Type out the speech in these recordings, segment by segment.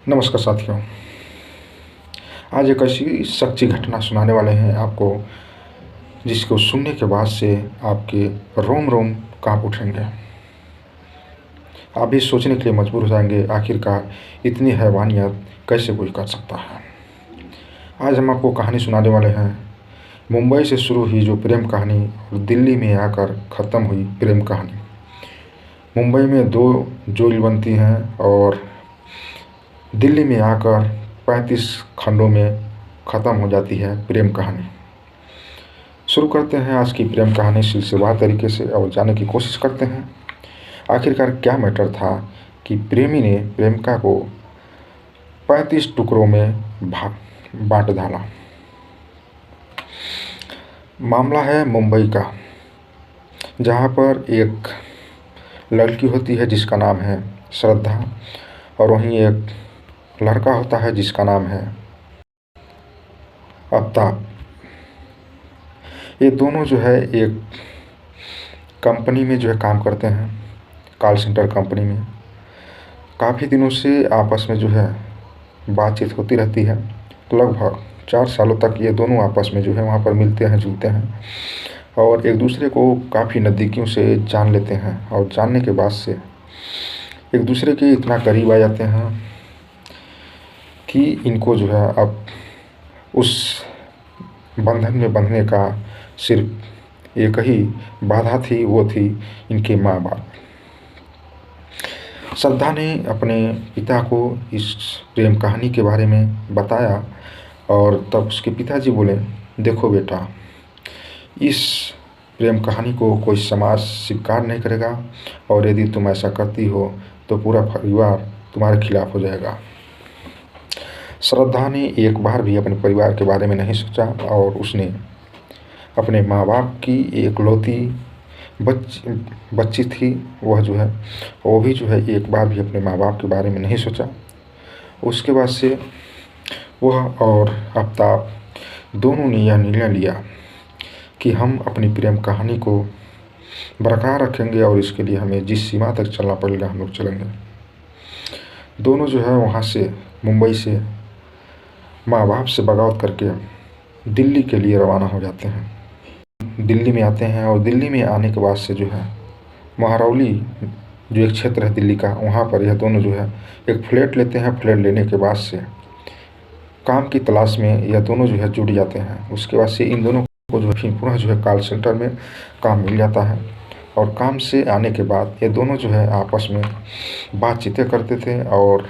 नमस्कार साथियों। आज एक ऐसी सच्ची घटना सुनाने वाले हैं आपको, जिसको सुनने के बाद से आपके रोम रोम काँप उठेंगे। आप भी सोचने के लिए मजबूर हो जाएंगे, आखिरकार इतनी हैवानियत कैसे कोई कर सकता है। आज हम आपको कहानी सुनाने वाले हैं, मुंबई से शुरू हुई जो प्रेम कहानी और दिल्ली में आकर ख़त्म हुई प्रेम कहानी। मुंबई में 2 जोड़ी बनती हैं और दिल्ली में आकर 35 खंडों में ख़त्म हो जाती है प्रेम कहानी। शुरू करते हैं आज की प्रेम कहानी सिलसिलेवार तरीके से और जानने की कोशिश करते हैं आखिरकार क्या मैटर था कि प्रेमी ने प्रेमिका को 35 टुकड़ों में बांट डाला। मामला है मुंबई का, जहाँ पर एक लड़की होती है जिसका नाम है श्रद्धा और वहीं एक लड़का होता है जिसका नाम है आफ्ताब। ये दोनों जो है एक कंपनी में जो है काम करते हैं, कॉल सेंटर कंपनी में। काफ़ी दिनों से आपस में जो है बातचीत होती रहती है। लगभग 4 सालों तक ये दोनों आपस में जो है वहाँ पर मिलते हैं, जुलते हैं और एक दूसरे को काफ़ी नज़दीकियों से जान लेते हैं और जानने के बाद से एक दूसरे के इतना करीब आ जाते हैं कि इनको जो है अब उस बंधन में बंधने का सिर्फ एक ही बाधा थी, वो थी इनके माँ बाप। श्रद्धा ने अपने पिता को इस प्रेम कहानी के बारे में बताया और तब उसके पिताजी बोले, देखो बेटा, इस प्रेम कहानी को कोई समाज स्वीकार नहीं करेगा और यदि तुम ऐसा करती हो तो पूरा परिवार तुम्हारे खिलाफ हो जाएगा। श्रद्धा ने एक बार भी अपने परिवार के बारे में नहीं सोचा और उसने अपने माँ बाप की एकलौती बच्ची थी, वह जो है वो भी जो है एक बार भी अपने माँ बाप के बारे में नहीं सोचा। उसके बाद से वह और आफ्ताब दोनों ने यह निर्णय लिया कि हम अपनी प्रेम कहानी को बरकरार रखेंगे और इसके लिए हमें जिस सीमा तक चलना पड़ेगा हम लोग चलेंगे। दोनों जो है वहाँ से मुंबई से माँ बाप से बगावत करके दिल्ली के लिए रवाना हो जाते हैं। दिल्ली में आते हैं और दिल्ली में आने के बाद से जो है महरौली जो एक क्षेत्र है दिल्ली का, वहाँ पर यह दोनों जो है एक फ्लैट लेते हैं। फ्लैट लेने के बाद से काम की तलाश में यह दोनों जो है जुट जाते हैं। उसके बाद से इन दोनों को जो है पुनः जो है कॉल सेंटर में काम मिल जाता है और काम से आने के बाद ये दोनों जो है आपस में बातचीतें करते थे और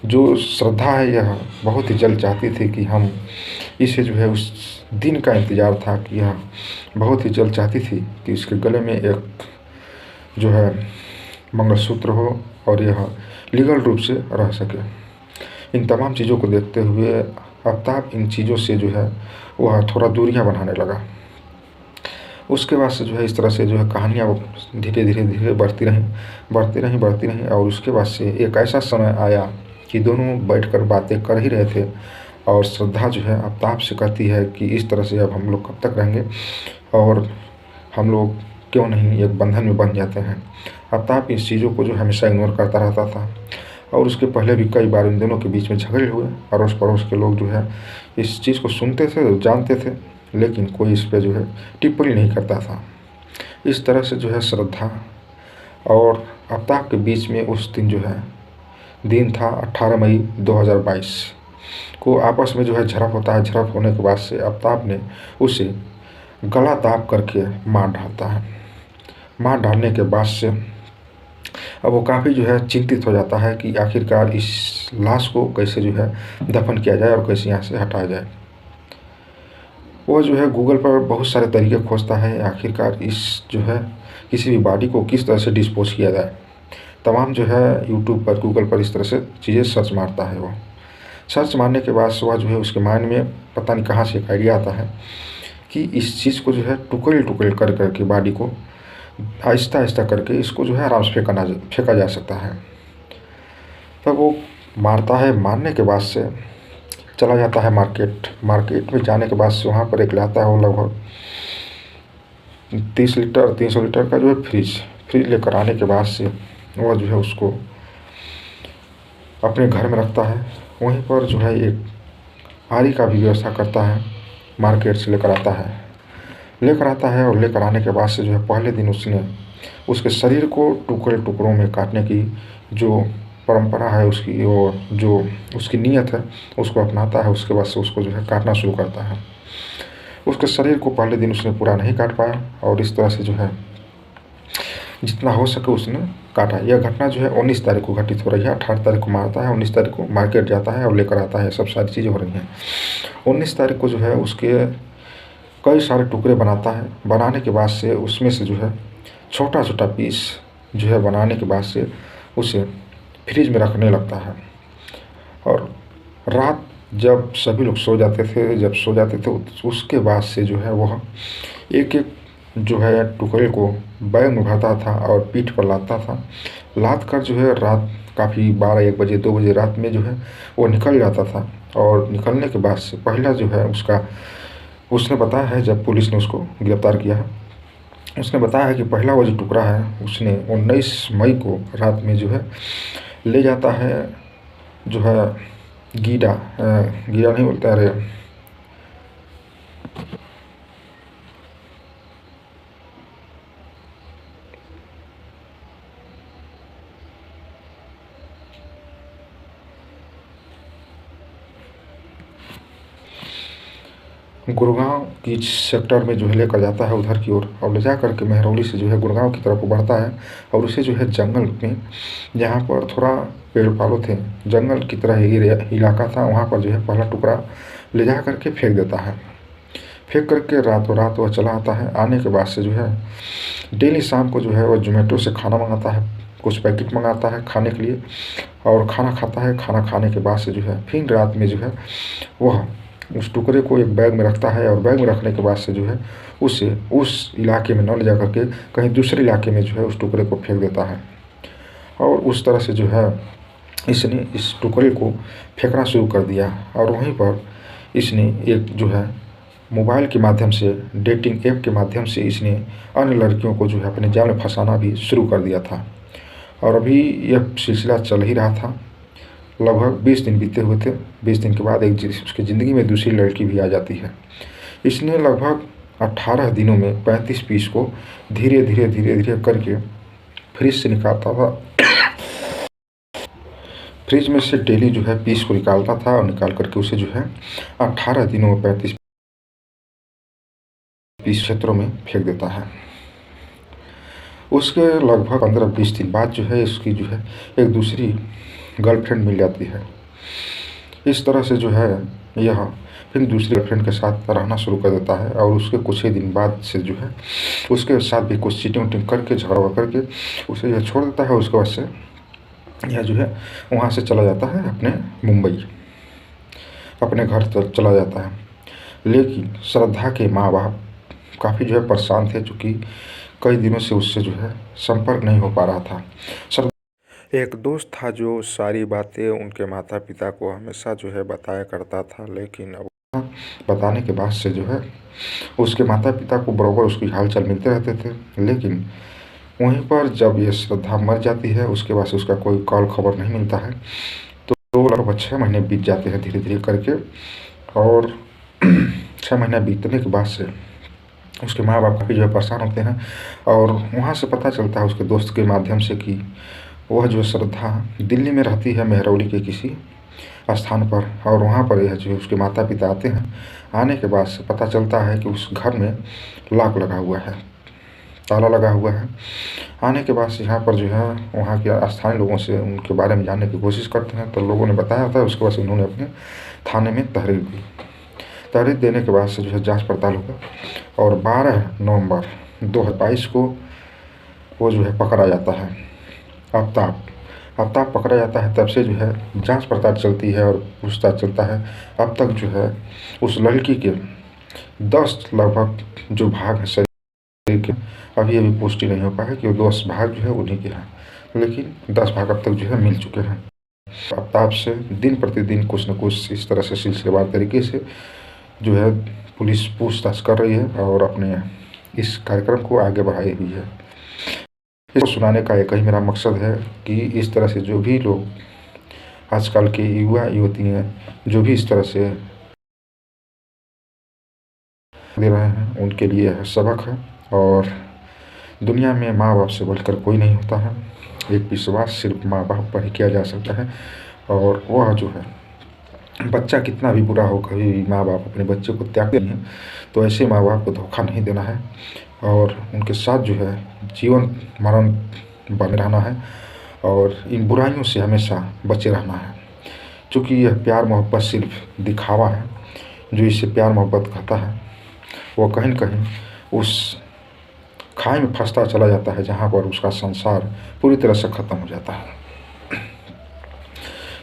जो श्रद्धा है यह बहुत ही जल्द चाहती थी कि हम इसे जो है उस दिन का इंतज़ार था कि यह बहुत ही जल्द चाहती थी कि इसके गले में एक जो है मंगलसूत्र हो और यह लीगल रूप से रह सके। इन तमाम चीज़ों को देखते हुए आफ्ताब इन चीज़ों से जो है वह थोड़ा दूरियां बनाने लगा। उसके बाद से जो है इस तरह से जो है कहानियाँ धीरे धीरे बढ़ती रहीं और उसके बाद से एक ऐसा समय आया कि दोनों बैठकर बातें कर ही रहे थे और श्रद्धा जो है आफ्ताब से कहती है कि इस तरह से अब हम लोग कब तक रहेंगे और हम लोग क्यों नहीं एक बंधन में बंध जाते हैं। आफ्ताब इस चीज़ों को जो हमेशा इग्नोर करता रहता था और उसके पहले भी कई बार इन दोनों के बीच में झगड़े हुए। अड़ोस पड़ोस के लोग जो है इस चीज़ को सुनते थे, जानते थे, लेकिन कोई इस पर जो है टिप्पणी नहीं करता था। इस तरह से जो है श्रद्धा और आफ्ताब के बीच में उस दिन जो है दिन था 18 मई 2022 को आपस में जो है झड़प होता है। झड़प होने के बाद से आफ्ताब ने उसे गला दाब करके मार डालता है। मार डालने के बाद से अब वो काफ़ी जो है चिंतित हो जाता है कि आखिरकार इस लाश को कैसे जो है दफन किया जाए और कैसे यहाँ से हटाया जाए। वो जो है गूगल पर बहुत सारे तरीके खोजता है, आखिरकार इस जो है किसी भी बॉडी को किस तरह से डिस्पोज किया जाए। तमाम जो है यूट्यूब पर, गूगल पर इस तरह से चीज़ें सर्च मारता है। वो सर्च मारने के बाद वह जो है उसके माइंड में पता नहीं कहाँ से एक आइडिया आता है कि इस चीज़ को जो है टुकड़े टुकड़े कर करके बॉडी को आहिस्ता आहिस्ता करके इसको जो है आराम से फेंका जा सकता है। तब वो मारता है। मारने के बाद से चला जाता है मार्केट में जाने के बाद से वहाँ पर एक लाता है वो लगभग 30 लीटर 300 लीटर का जो है फ्रिज लेकर आने के बाद से वह जो है उसको अपने घर में रखता है। वहीं पर जो है एक आरी का भी व्यवस्था करता है, मार्केट से लेकर आता है और लेकर आने के बाद से जो है पहले दिन उसने उसके शरीर को टुकड़े टुकड़ों में काटने की जो परंपरा है उसकी, वो जो उसकी नीयत है उसको अपनाता है। उसके बाद से उसको जो है काटना शुरू करता है। उसके शरीर को पहले दिन उसने पूरा नहीं काट पाया और इस तरह से जो है जितना हो सके उसने काटा। यह घटना जो है 19 तारीख को घटित हो रही है। 18 तारीख को मारता है, 19 तारीख को मार्केट जाता है और लेकर आता है। सब सारी चीज़ें हो रही हैं। 19 तारीख को जो है उसके कई सारे टुकड़े बनाता है। बनाने के बाद से उसमें से जो है छोटा छोटा पीस जो है बनाने के बाद से उसे फ्रिज में रखने लगता है। और रात जब सभी लोग सो जाते थे, उसके बाद से जो है वह एक एक जो है टुकड़े को बैग में भरता था और पीठ पर लादता था। लाद कर जो है रात काफ़ी 12-1 बजे 2 बजे रात में जो है वो निकल जाता था। और निकलने के बाद से पहला जो है उसने बताया है, जब पुलिस ने उसको गिरफ्तार किया है, उसने बताया है कि पहला वो जो टुकड़ा है उसने 19 मई को रात में जो है ले जाता है, जो है गीड़ा नहीं बोलते, अरे गुड़गांव की सेक्टर में जो है लेकर जाता है उधर की ओर, और ले जा करके मेहरौली से जो है गुड़गांव की तरफ बढ़ता है। और उसे जो है जंगल में, जहाँ पर थोड़ा पेड़ पालो थे, जंगल की तरह इलाका था, वहाँ पर जो है पहला टुकड़ा ले जा करके फेंक देता है। फेंक करके रातों रात वह चला आता है। आने के बाद से जो है डेली शाम को जो है वह जोमेटो से खाना मंगाता है, कुछ पैकेट मंगाता है खाने के लिए, और खाना खाता है। खाना खाने के बाद से जो है फिर रात में जो है वह उस टुकड़े को एक बैग में रखता है। और बैग में रखने के बाद से जो है उसे उस इलाके में न ले जा करके कहीं दूसरे इलाके में जो है उस टुकड़े को फेंक देता है। और उस तरह से जो है इसने इस टुकड़े को फेंकना शुरू कर दिया। और वहीं पर इसने एक जो है मोबाइल के माध्यम से, डेटिंग ऐप के माध्यम से इसने अन्य लड़कियों को जो है अपने जाल में फंसाना भी शुरू कर दिया था। और अभी यह सिलसिला चल ही रहा था। लगभग 20 दिन बीते हुए थे। 20 दिन के बाद उसकी ज़िंदगी में दूसरी लड़की भी आ जाती है। इसने लगभग 18 दिनों में 35 पीस को धीरे धीरे करके फ्रिज से निकालता था। फ्रिज में से डेली जो है पीस को निकालता था और निकाल करके उसे जो है 18 दिनों में 35 पीस क्षेत्रों में फेंक देता है। उसके लगभग 15-20 दिन बाद जो है इसकी जो है एक दूसरी गर्लफ्रेंड मिल जाती है। इस तरह से जो है यह फिर दूसरी गर्लफ्रेंड के साथ रहना शुरू कर देता है। और उसके कुछ ही दिन बाद से जो है उसके साथ भी कुछ चीटिंग उटिंग करके, झगड़ा करके उसे यह छोड़ देता है। उसके बाद से यह जो है वहाँ से चला जाता है अपने मुंबई, अपने घर चला जाता है। लेकिन श्रद्धा के माँ बाप काफ़ी जो है परेशान थे, चूँकि कई दिनों से उससे जो है संपर्क नहीं हो पा रहा था। एक दोस्त था जो सारी बातें उनके माता पिता को हमेशा जो है बताया करता था, लेकिन अब बताने के बाद से जो है उसके माता पिता को बराबर उसकी हालचाल मिलते रहते थे। लेकिन वहीं पर जब ये श्रद्धा मर जाती है उसके बाद से उसका कोई कॉल खबर नहीं मिलता है। तो लगभग 6 महीने बीत जाते हैं धीरे धीरे करके। और 6 महीने बीतने के बाद से उसके माँ बाप काफ़ी जो है परेशान होते हैं। और वहाँ से पता चलता है उसके दोस्त के माध्यम से कि वह जो श्रद्धा दिल्ली में रहती है, मेहरौली के किसी स्थान पर। और वहाँ पर यह जो उसके माता पिता आते हैं। आने के बाद से पता चलता है कि उस घर में लॉक लगा हुआ है, ताला लगा हुआ है। आने के बाद से यहाँ पर जो है वहाँ के स्थानीय लोगों से उनके बारे में जानने की कोशिश करते हैं, तो लोगों ने बताया था। उसके बाद से उन्होंने अपने थाने में तहरीर दी। तहरीर देने के बाद से जो है जांच पड़ताल होगा और 12 नवंबर 2022 को वो जो है पकड़ा जाता है। आफ्ताब पकड़ा जाता है। तब से जो है जांच पड़ताल चलती है और पूछताछ चलता है। अब तक जो है उस लड़की के 10 लगभग जो भाग हैं शरीर के, अभी पुष्टि नहीं हो पाया कि वो 10 भाग जो है उन्हीं के हैं, लेकिन 10 भाग अब तक जो है मिल चुके हैं। आफ्ताब से दिन प्रतिदिन कुछ न कुछ इस तरह से सिलसिलेवार तरीके से जो है पुलिस पूछताछ कर रही है और अपने इस कार्यक्रम को आगे बढ़ाई हुई है। इसको सुनाने का एक ही मेरा मकसद है कि इस तरह से जो भी लोग आजकल के युवा युवतियाँ जो भी इस तरह से दे रहे हैं, उनके लिए यह सबक है। और दुनिया में माँ बाप से बढ़कर कोई नहीं होता है। एक विश्वास सिर्फ माँ बाप पर ही किया जा सकता है। और वह जो है, बच्चा कितना भी बुरा हो, कभी भी माँ बाप अपने बच्चे को त्यागते नहीं हैं। तो ऐसे माँ बाप को धोखा नहीं देना है और उनके साथ जो है जीवन मरण बने रहना है और इन बुराइयों से हमेशा बचे रहना है। चूँकि यह प्यार मोहब्बत सिर्फ दिखावा है। जो इसे प्यार मोहब्बत कहता है वो कहीं न कहीं उस खाई में फंसता चला जाता है जहाँ पर उसका संसार पूरी तरह से ख़त्म हो जाता है।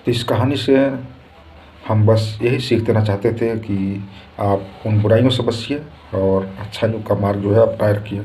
तो इस कहानी से हम बस यही सीख देना चाहते थे कि आप उन बुराइयों से बचिए और अच्छाइयों का मार्ग जो है अपनाए रखिए।